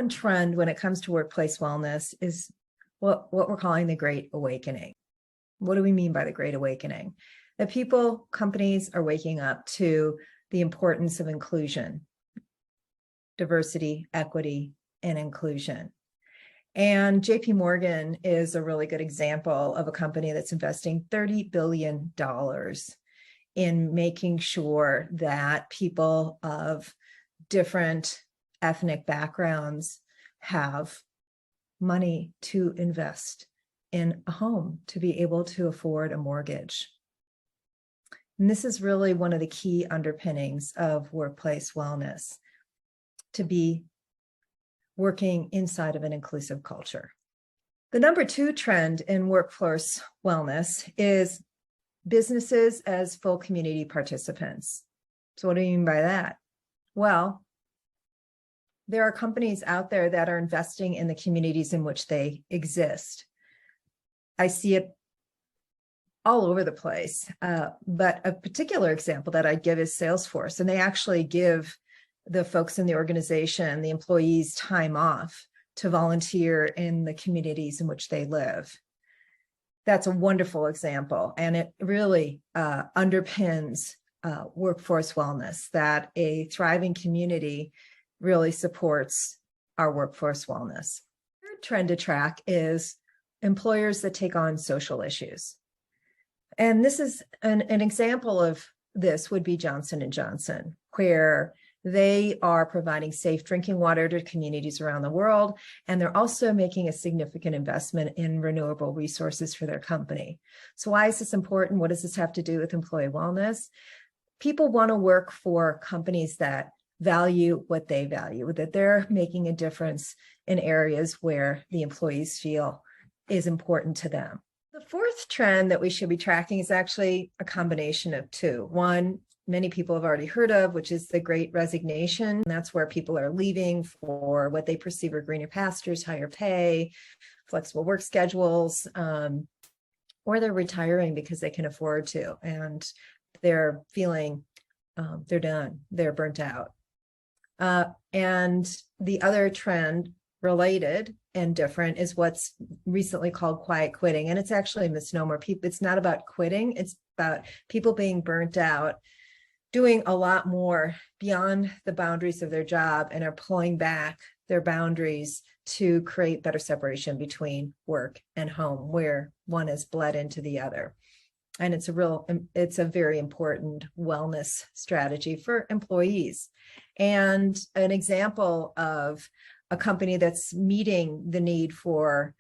one trend when it comes to workplace wellness is what we're calling the Great Awakening. What do we mean by the Great Awakening? That people, companies are waking up to the importance of inclusion, diversity, equity, and inclusion. And JP Morgan is a really good example of a company that's investing $30 billion in making sure that people of different ethnic backgrounds have money to invest in a home, to be able to afford a mortgage. And this is really one of the key underpinnings of workplace wellness, to be working inside of an inclusive culture. The number 2 trend in workforce wellness is businesses as full community participants. So what do you mean by that? Well, there are companies out there that are investing in the communities in which they exist. I see it all over the place, but a particular example that I'd give is Salesforce, and they actually give the folks in the organization, the employees, time off to volunteer in the communities in which they live. That's a wonderful example, and it really underpins workforce wellness, that a thriving community really supports our workforce wellness. The third trend to track is employers that take on social issues. And this is an example of this would be Johnson & Johnson, where they are providing safe drinking water to communities around the world, and they're also making a significant investment in renewable resources for their company. So why is this important? What does this have to do with employee wellness? People want to work for companies that value what they value, that they're making a difference in areas where the employees feel is important to them. The fourth trend that we should be tracking is actually a combination of two. One, many people have already heard of, which is the Great Resignation. That's where people are leaving for what they perceive are greener pastures, higher pay, flexible work schedules, or they're retiring because they can afford to, and they're feeling they're done, they're burnt out. And the other trend related and different is what's recently called quiet quitting. And it's actually a misnomer. It's not about quitting. It's about people being burnt out, doing a lot more beyond the boundaries of their job, and are pulling back their boundaries to create better separation between work and home, where one is bled into the other. And it's a very important wellness strategy for employees. And an example of a company that's meeting the need for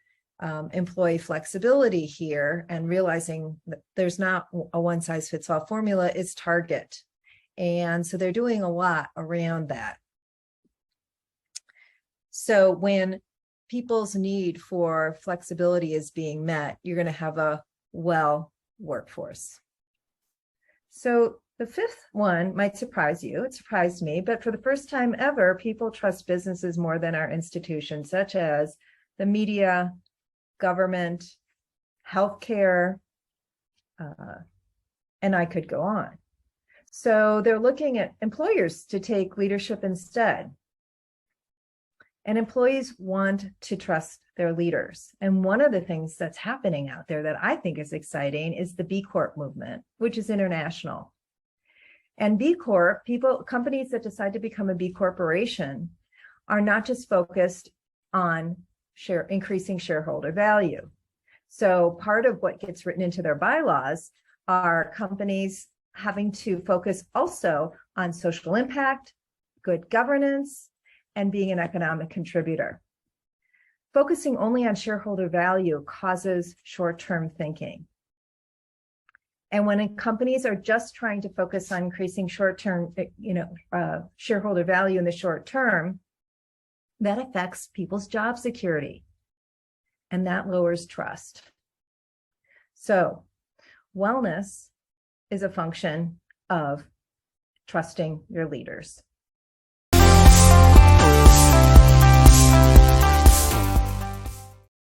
employee flexibility here and realizing that there's not a one-size-fits-all formula is Target. And so they're doing a lot around that. So when people's need for flexibility is being met, you're going to have a well workforce. So the fifth one might surprise you. It surprised me, but for the first time ever, people trust businesses more than our institutions, such as the media, government, healthcare, and I could go on. So they're looking at employers to take leadership instead. And employees want to trust their leaders. And one of the things that's happening out there that I think is exciting is the B Corp movement, which is international. And B Corp, companies that decide to become a B corporation are not just focused on increasing shareholder value. So part of what gets written into their bylaws are companies having to focus also on social impact, good governance, and being an economic contributor. Focusing only on shareholder value causes short-term thinking. And when companies are just trying to focus on increasing short-term, shareholder value in the short term, that affects people's job security, and that lowers trust. So wellness is a function of trusting your leaders.